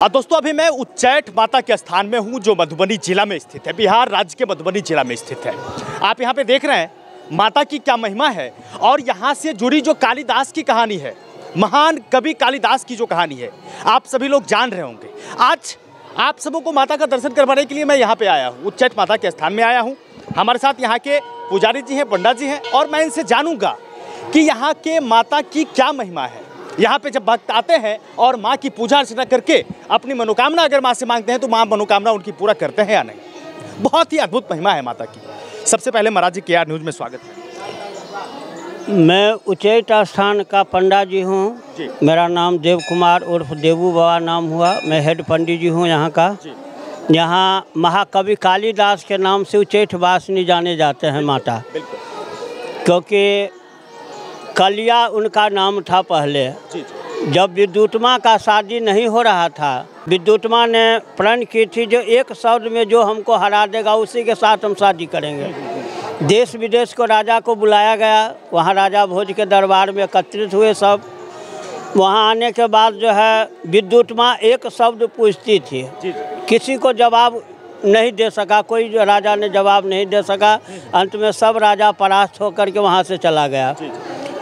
दोस्तों अभी मैं उच्चैठ माता के स्थान में हूं जो मधुबनी जिला में स्थित है, बिहार राज्य के मधुबनी जिला में स्थित है। आप यहां पे देख रहे हैं माता की क्या महिमा है और यहां से जुड़ी जो कालिदास की कहानी है, महान कवि कालिदास की जो कहानी है, आप सभी लोग जान रहे होंगे। आज आप सबों को माता का दर्शन करवाने के लिए मैं यहाँ पे आया हूँ, उच्चैठ माता के स्थान में आया हूँ। हमारे साथ यहाँ के पुजारी जी हैं, पंडा जी हैं और मैं इनसे जानूंगा कि यहाँ के माता की क्या महिमा है। यहाँ पे जब भक्त आते हैं और माँ की पूजा अर्चना करके अपनी मनोकामना अगर माँ से मांगते हैं तो माँ मनोकामना उनकी पूरा करते हैं या नहीं। बहुत ही अद्भुत महिमा है माता की। सबसे पहले महाराज जी KR न्यूज़ में स्वागत है। मैं उच्चैठ स्थान का पंडा जी हूँ। मेरा नाम देव कुमार उर्फ देवू बाबा नाम हुआ। मैं हेड पंडित जी हूँ यहाँ का। यहाँ महाकवि कालिदास के नाम से उच्चैठ वासिनी जाने जाते हैं माता, क्योंकि कलिया उनका नाम था पहले। जब विद्युतमा का शादी नहीं हो रहा था, विद्युतमा ने प्रण की थी जो एक शब्द में जो हमको हरा देगा उसी के साथ हम शादी करेंगे। देश विदेश को राजा को बुलाया गया, वहाँ राजा भोज के दरबार में एकत्रित हुए सब। वहाँ आने के बाद जो है विद्युतमा एक शब्द पूछती थी, किसी को जवाब नहीं दे सका, कोई राजा ने जवाब नहीं दे सका। अंत में सब राजा परास्त होकर के वहाँ से चला गया।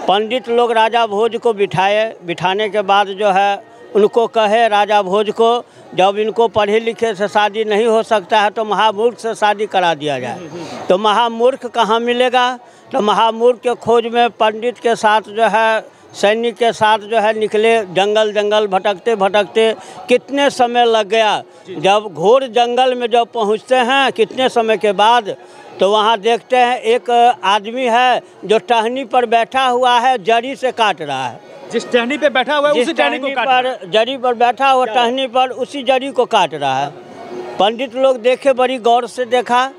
पंडित लोग राजा भोज को बिठाने के बाद जो है उनको कहे राजा भोज को, जब इनको पढ़े लिखे से शादी नहीं हो सकता है तो महामूर्ख से शादी करा दिया जाए। तो महामूर्ख कहाँ मिलेगा? तो महामूर्ख के खोज में पंडित के साथ जो है सैनिक के साथ जो है निकले। जंगल जंगल भटकते भटकते कितने समय लग गया। जब घोर जंगल में जब पहुँचते हैं कितने समय के बाद, तो वहाँ देखते हैं एक आदमी है जो टहनी पर बैठा हुआ है, जड़ी से काट रहा है। जिस टहनी पे बैठा हुआ है उसी टहनी को काट रहा है। जड़ी पर बैठा हुआ टहनी पर उसी जड़ी को काट रहा है। पंडित लोग देखे, बड़ी गौर से देखा।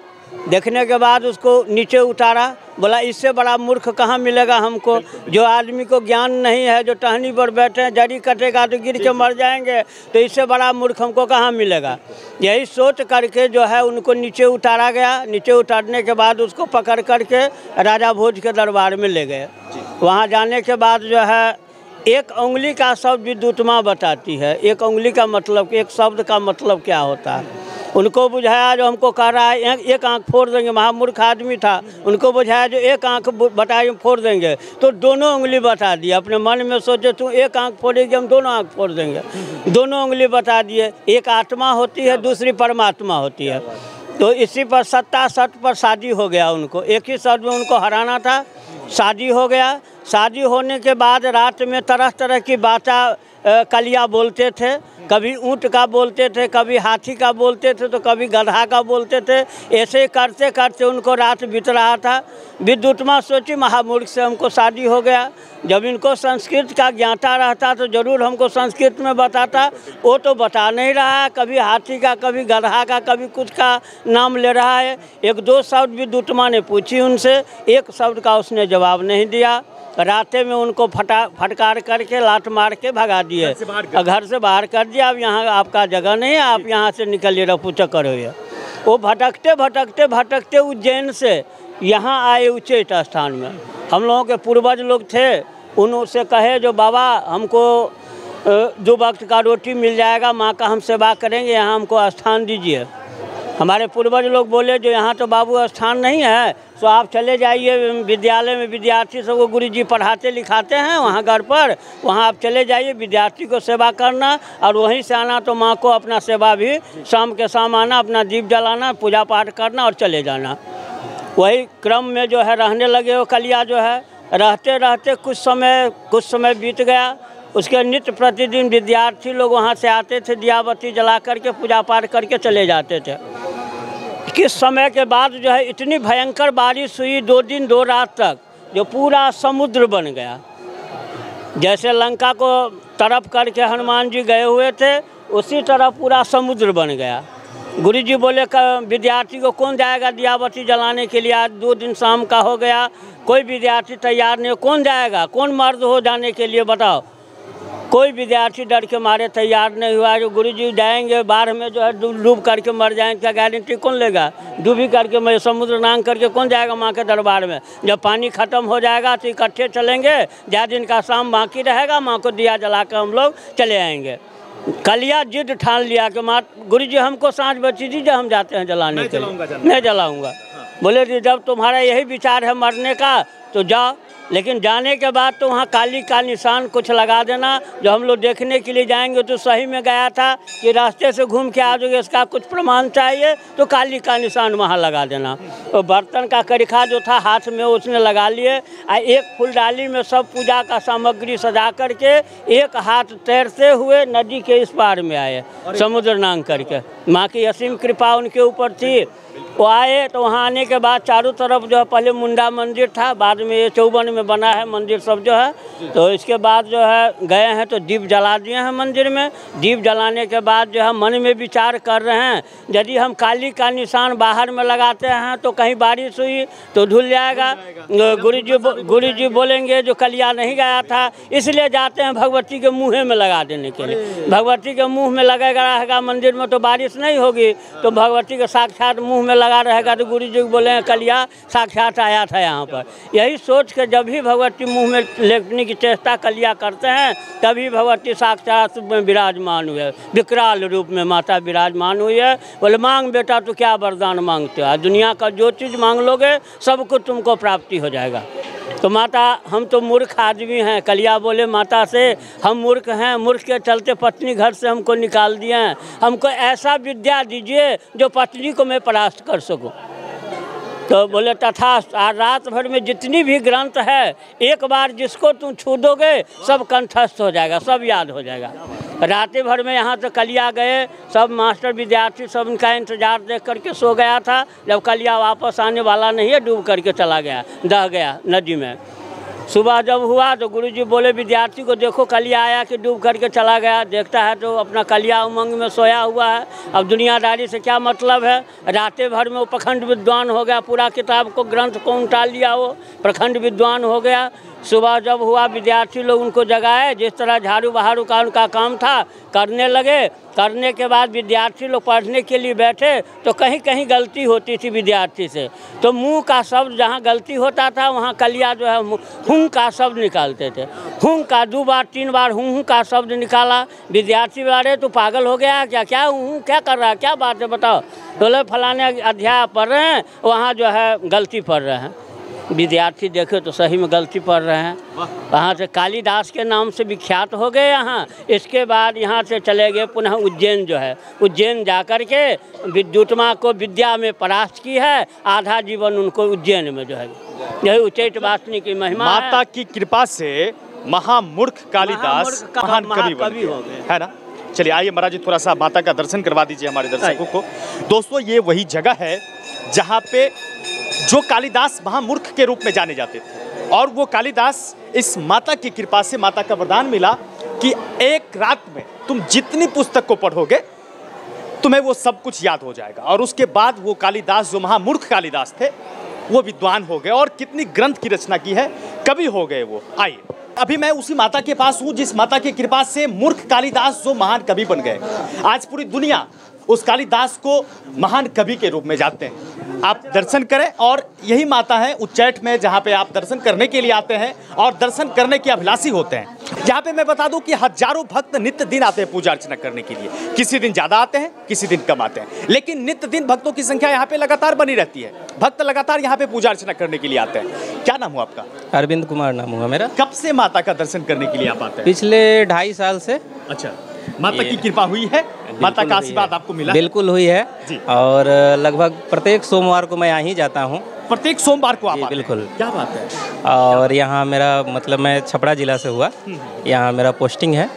देखने के बाद उसको नीचे उतारा। बोला इससे बड़ा मूर्ख कहाँ मिलेगा हमको, जो आदमी को ज्ञान नहीं है, जो टहनी पर बैठे हैं, जड़ी कटेगा तो गिर के मर जाएंगे, तो इससे बड़ा मूर्ख हमको कहाँ मिलेगा। यही सोच करके जो है उनको नीचे उतारा गया। नीचे उतारने के बाद उसको पकड़ करके राजा भोज के दरबार में ले गए। वहाँ जाने के बाद जो है एक उंगली का शब्द विद्युतमा बताती है। एक उंगली का मतलब, एक शब्द का मतलब क्या होता है। उनको बुझाया जो हमको कह रहा है एक आंख फोड़ देंगे। महामूर्ख आदमी था, उनको बुझाया जो एक आंख बताइए फोड़ देंगे, तो दोनों उंगली बता दिए। अपने मन में सोचे तू एक आंख फोड़ेगी, हम दोनों आंख फोड़ देंगे। दोनों उंगली बता दिए। एक आत्मा होती है, दूसरी परमात्मा होती है। तो इसी पर सत्ता सत्य पर शादी हो गया उनको। एक ही शब्द में उनको हराना था, शादी हो गया। शादी होने के बाद रात में तरह तरह की बातें कलिया बोलते थे। कभी ऊँट का बोलते थे, कभी हाथी का बोलते थे, तो कभी गधा का बोलते थे। ऐसे करते करते उनको रात बीत रहा था। विद्युतमा सोची महामूर्ख से हमको शादी हो गया। जब इनको संस्कृत का ज्ञाता रहता तो ज़रूर हमको संस्कृत में बताता। वो तो बता नहीं रहा है, कभी हाथी का, कभी गधा का, कभी कुछ का नाम ले रहा है। एक दो शब्द विद्युतमा ने पूछी उनसे, एक शब्द का उसने जवाब नहीं दिया। रास्ते में उनको फटकार करके लात मार के भगा दिए, घर से बाहर कर दिया। अब यहाँ आपका जगह नहीं है, आप यहाँ से निकलिए, रफू चक्कर हुए। वो भटकते भटकते भटकते उज्जैन से यहाँ आए उच्चैठ स्थान में। हम लोगों के पूर्वज लोग थे, उनसे कहे जो बाबा हमको 2 वक्त का रोटी मिल जाएगा, माँ का हम सेवा करेंगे, यहाँ हमको स्थान दीजिए। हमारे पूर्वज लोग बोले जो यहाँ तो बाबू स्थान नहीं है, तो आप चले जाइए विद्यालय में। विद्यार्थी सबको गुरुजी पढ़ाते लिखाते हैं वहाँ घर पर, वहाँ आप चले जाइए, विद्यार्थी को सेवा करना और वहीं से आना। तो माँ को अपना सेवा भी शाम के शाम आना, अपना दीप जलाना, पूजा पाठ करना और चले जाना। वही क्रम में जो है रहने लगे वो कलिया जो है। रहते रहते कुछ समय बीत गया। उसके नित्य प्रतिदिन विद्यार्थी लोग वहाँ से आते थे, दिया बत्ती जला करके पूजा पाठ करके चले जाते थे। किस समय के बाद जो है इतनी भयंकर बारिश हुई 2 दिन 2 रात तक, जो पूरा समुद्र बन गया। जैसे लंका को तरफ करके हनुमान जी गए हुए थे, उसी तरह पूरा समुद्र बन गया। गुरुजी बोले विद्यार्थी को कौन जाएगा दिया बत्ती जलाने के लिए? आज 2 दिन शाम का हो गया, कोई विद्यार्थी तैयार नहीं। कौन जाएगा? कौन मर्द हो जाने के लिए बताओ? कोई विद्यार्थी डर के मारे तैयार नहीं हुआ। जो गुरुजी जाएंगे बाढ़ में जो है डूब करके मर जाएंगे, क्या गारंटी कौन लेगा? डूबी करके मैं समुद्र नांग करके कौन जाएगा माँ के दरबार में? जब पानी ख़त्म हो जाएगा तो इकट्ठे चलेंगे, 4 दिन का शाम बाकी रहेगा, माँ को दिया जला कर हम लोग चले आएंगे। कलिया जिद ठान लिया कि माँ गुरु जी हमको सांझ बची दीजिए, हम जाते हैं जलाने के लिए, नहीं जलाऊंगा। बोले जी जब तुम्हारा यही विचार है मरने का तो जाओ, लेकिन जाने के बाद तो वहाँ काली का निशान कुछ लगा देना। जो हम लोग देखने के लिए जाएंगे तो सही में गया था कि रास्ते से घूम के आ जाओगे, इसका कुछ प्रमाण चाहिए तो काली का निशान वहाँ लगा देना। तो बर्तन का करिखा जो था हाथ में उसने लगा लिए, एक फूलडाली में सब पूजा का सामग्री सजा करके एक हाथ तैरते हुए नदी के इस पार में आए, समुद्र नांग करके। माँ की असीम कृपा उनके ऊपर थी। वो आए तो वहाँ आने के बाद चारों तरफ जो है पहले मुंडा मंदिर था, बाद में ये चौबन में बना है मंदिर सब जो है। तो इसके बाद जो है गए हैं तो दीप जला दिए हैं मंदिर में। दीप जलाने के बाद जो है मन में विचार कर रहे हैं यदि हम काली का निशान बाहर में लगाते हैं तो कहीं बारिश हुई तो धुल जाएगा। गुरु जी बोलेंगे जो कलिया नहीं गया था, इसलिए जाते हैं भगवती के मुँह में लगा देने के लिए। भगवती के मुँह में लगेगा रहेगा मंदिर में तो बारिश नहीं होगी, तो भगवती के साक्षात मुँह में लगा रहेगा तो गुरु जी बोले कलिया साक्षात आया था यहाँ पर। यही सोच के जब भी भगवती मुंह में लेटने की चेष्टा कलिया करते हैं तभी भगवती साक्षात में विराजमान हुए, विकराल रूप में माता विराजमान हुई है। बोले मांग बेटा तो क्या वरदान मांगते हो, दुनिया का जो चीज़ मांग लोगे सब कुछ तुमको प्राप्ति हो जाएगा। तो माता हम तो मूर्ख आदमी हैं। कलिया बोले माता से हम मूर्ख हैं, मूर्ख के चलते पत्नी घर से हमको निकाल दिए हैं, हमको ऐसा विद्या दीजिए जो पत्नी को मैं परास्त कर सकूं। तो बोले तथास्तु। आज रात भर में जितनी भी ग्रंथ है एक बार जिसको तुम छू दोगे सब कंठस्थ हो जाएगा, सब याद हो जाएगा। रात भर में यहाँ से कलिया गए, सब मास्टर विद्यार्थी सब उनका इंतजार देख करके सो गया था। जब कलिया वापस आने वाला नहीं है डूब करके चला गया, दह गया नदी में। सुबह जब हुआ तो गुरुजी बोले विद्यार्थी को देखो कलिया आया कि डूब करके चला गया। देखता है तो अपना कलिया उमंग में सोया हुआ है। अब दुनियादारी से क्या मतलब है। रातें भर में वो प्रखंड विद्वान हो गया, पूरा किताब को ग्रंथ को उल्टा लिया, वो प्रखंड विद्वान हो गया। सुबह जब हुआ विद्यार्थी लोग उनको जगाए, जिस तरह झाड़ू बहारू का उनका काम था करने लगे। करने के बाद विद्यार्थी लोग पढ़ने के लिए बैठे तो कहीं कहीं गलती होती थी विद्यार्थी से, तो मुंह का शब्द जहाँ गलती होता था वहाँ कलिया जो है हूँ का शब्द निकालते थे। हूँ का 2 बार 3 बार हूँ का शब्द निकाला। विद्यार्थी बोले तो पागल हो गया क्या, क्या हूँ क्या कर रहा है, क्या बात है बताओ। बोले फलाने अध्याय पढ़ रहे हैं, वहाँ जो है गलती पढ़ रहे हैं। विद्यार्थी देखे तो सही में गलती पढ़ रहे हैं। वहाँ से कालिदास के नाम से विख्यात हो गए यहाँ। इसके बाद यहाँ से चले गए पुनः उज्जैन जो है, उज्जैन जाकर के विद्युतमा को विद्या में परास्त की है। आधा जीवन उनको उज्जैन में जो है, यही उच्चैठ वासनी की महिमा माता की कृपा से महामूर्ख कालिदास महान कवि हो गए, है ना। चलिए आइए महाराज जी थोड़ा सा माता का दर्शन करवा दीजिए हमारे दर्शकों को। दोस्तों ये वही जगह है जहाँ पे जो कालिदास महामूर्ख के रूप में जाने जाते थे, और वो कालिदास इस माता की कृपा से, माता का वरदान मिला कि एक रात में तुम जितनी पुस्तक को पढ़ोगे तुम्हें वो सब कुछ याद हो जाएगा। और उसके बाद वो कालिदास जो महामूर्ख कालिदास थे वो विद्वान हो गए और कितनी ग्रंथ की रचना की है, कवि हो गए वो। आइए अभी मैं उसी माता के पास हूँ जिस माता की कृपा से मूर्ख कालिदास जो महान कवि बन गए। आज पूरी दुनिया उस कालिदास को महान कवि के रूप में जानते हैं। आप दर्शन करें, और यही माता है उच्चैठ में जहाँ पे आप दर्शन करने के लिए आते हैं और दर्शन करने के अभिलाषी होते हैं। यहाँ पे मैं बता दूं कि हजारों भक्त नित्य दिन आते हैं पूजा अर्चना करने के लिए। किसी दिन ज़्यादा आते हैं, किसी दिन कम आते हैं, लेकिन नित्य दिन भक्तों की संख्या यहाँ पे लगातार बनी रहती है। भक्त लगातार यहाँ पे पूजा अर्चना करने के लिए आते हैं। क्या नाम हुआ आपका? अरविंद कुमार नाम हुआ मेरा। कब से माता का दर्शन करने के लिए आप आते हैं? पिछले 2.5 साल से। अच्छा, माता की कृपा हुई है, माता का आशीर्वाद आपको मिला? बिल्कुल हुई है जी। और लगभग प्रत्येक सोमवार को मैं यहाँ ही जाता हूँ। प्रत्येक सोमवार को आप आते हैं? बिल्कुल। क्या बात है। और यहाँ मेरा मतलब मैं छपरा जिला से हुआ, यहाँ मेरा पोस्टिंग है।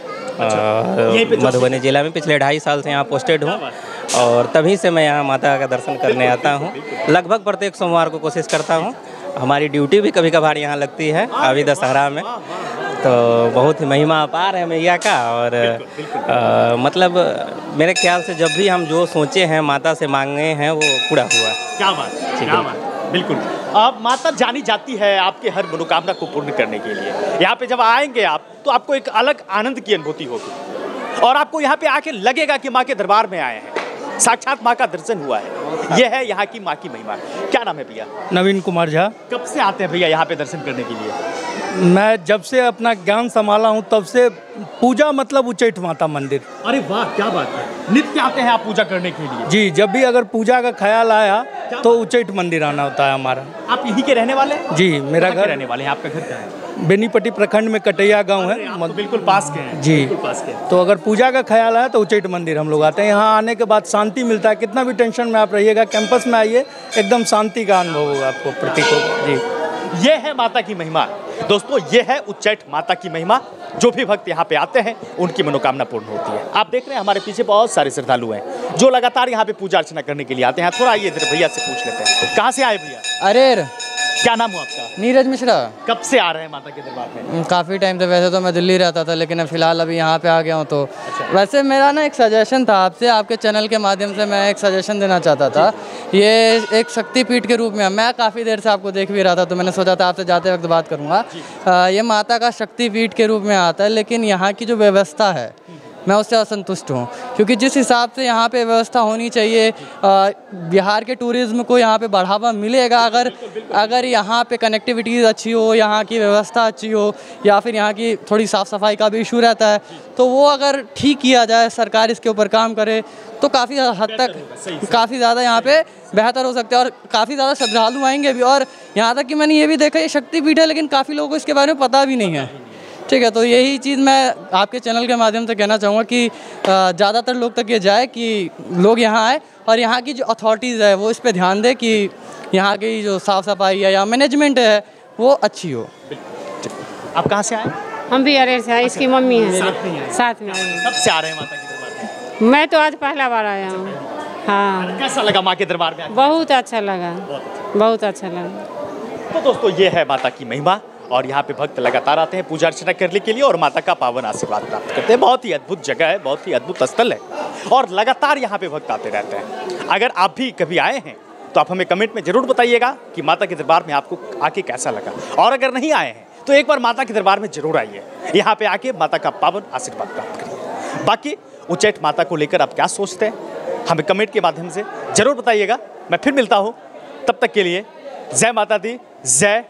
मधुबनी जिला में पिछले 2.5 साल से यहाँ पोस्टेड हूँ, और तभी से मैं यहाँ माता का दर्शन करने आता हूँ। लगभग प्रत्येक सोमवार को कोशिश करता हूँ। हमारी ड्यूटी भी कभी कभार यहाँ लगती है, अभी दशहरा में। तो बहुत ही महिमा अपार है मैया का। और मतलब मेरे ख्याल से जब भी हम जो सोचे हैं माता से मांगे हैं वो पूरा हुआ। क्या बात, क्या बात। बिल्कुल, अब माता जानी जाती है आपके हर मनोकामना को पूर्ण करने के लिए। यहाँ पे जब आएंगे आप तो आपको एक अलग आनंद की अनुभूति होगी, और आपको यहाँ पे आके लगेगा कि माँ के दरबार में आए हैं, साक्षात माँ का दर्शन हुआ है। यह है यहाँ की माँ की महिमा। क्या नाम है भैया? नवीन कुमार झा। कब से आते हैं भैया यहाँ पे दर्शन करने के लिए? मैं जब से अपना ज्ञान संभाला हूँ तब से पूजा मतलब उच्चैठ माता मंदिर। अरे वाह, क्या बात है। नित्य आते हैं आप पूजा करने के लिए? जी, जब भी अगर पूजा का ख्याल आया तो उच्चैठ मंदिर आना होता है हमारा। आप यहीं के रहने वाले हैं? जी, मेरा घर रहने वाले हैं। आपका घर कहाँ है? बेनीपट्टी प्रखंड में कटैया गांव है। तो बिल्कुल पास के हैं। जी, बिल्कुल पास के हैं। तो अगर पूजा का ख्याल आया तो उच्चैठ मंदिर हम लोग आते हैं। यहाँ आने के बाद शांति मिलता है। कितना भी टेंशन में आप रहिएगा, कैंपस में आइए, एकदम शांति का अनुभव होगा आपको, प्रतीक होगा। जी, ये है माता की महिमा दोस्तों, ये है उच्चैठ माता की महिमा। जो भी भक्त यहाँ पे आते हैं उनकी मनोकामना पूर्ण होती है। आप देख रहे हैं हमारे पीछे बहुत सारे श्रद्धालु हैं जो लगातार यहाँ पे पूजा अर्चना करने के लिए आते हैं। थोड़ा आइए इधर भैया से पूछ लेते हैं, कहाँ से आए भैया? अरे, क्या नाम हुआ आपका? नीरज मिश्रा। कब से आ रहे हैं माता के दरबार में? काफ़ी टाइम से। वैसे तो मैं दिल्ली रहता था, लेकिन फ़िलहाल अभी यहाँ पे आ गया हूँ। तो वैसे मेरा ना एक सजेशन था आपसे, आपके चैनल के माध्यम से मैं एक सजेशन देना चाहता था। ये एक शक्तिपीठ के रूप में मैं काफ़ी देर से आपको देख भी रहा था, तो मैंने सोचा था आपसे जाते वक्त बात करूँगा। ये माता का शक्तिपीठ के रूप में आता है, लेकिन यहाँ की जो व्यवस्था है मैं उससे असंतुष्ट हूँ, क्योंकि जिस हिसाब से यहाँ पे व्यवस्था होनी चाहिए, बिहार के टूरिज़्म को यहाँ पे बढ़ावा मिलेगा अगर यहाँ पे कनेक्टिविटीज़ अच्छी हो, यहाँ की व्यवस्था अच्छी हो, या फिर यहाँ की थोड़ी साफ़ सफाई का भी इशू रहता है, तो वो अगर ठीक किया जाए, सरकार इसके ऊपर काम करे, तो काफ़ी हद तक काफ़ी ज़्यादा यहाँ पे बेहतर हो सकता है और काफ़ी ज़्यादा श्रद्धालु आएंगे भी। और यहाँ तक कि मैंने ये भी देखा, ये शक्तिपीठ है लेकिन काफ़ी लोगों को इसके बारे में पता भी नहीं है। ठीक है, तो यही चीज़ मैं आपके चैनल के माध्यम से कहना चाहूँगा कि ज़्यादातर लोग तक ये जाए कि लोग यहाँ आए और यहाँ की जो अथॉरिटीज़ है वो इस पे ध्यान दे कि यहाँ की जो साफ़ सफाई है या मैनेजमेंट है वो अच्छी हो। आप कहाँ से आए? हम भी अरेर से आए, इसकी मम्मी है साथ में। कब से आ रहे हैं माता के दरबार में? मैं तो आज पहला बार आया हूँ। हाँ, कैसा लगा माँ के दरबार में? बहुत अच्छा लगा, बहुत अच्छा लगा। तो दोस्तों ये है माता की महिमा और यहाँ पे भक्त लगातार आते हैं पूजा अर्चना करने के लिए और माता का पावन आशीर्वाद प्राप्त करते हैं। बहुत ही अद्भुत जगह है, बहुत ही अद्भुत स्थल है और लगातार यहाँ पे भक्त आते रहते हैं। अगर आप भी कभी आए हैं तो आप हमें कमेंट में ज़रूर बताइएगा कि माता के दरबार में आपको आके कैसा लगा, और अगर नहीं आए हैं तो एक बार माता के दरबार में ज़रूर आइए, यहाँ पे आके माता का पावन आशीर्वाद प्राप्त करिए। बाकी उच्चैठ माता को लेकर आप क्या सोचते हैं हमें कमेंट के माध्यम से ज़रूर बताइएगा। मैं फिर मिलता हूँ, तब तक के लिए जय माता दी, जय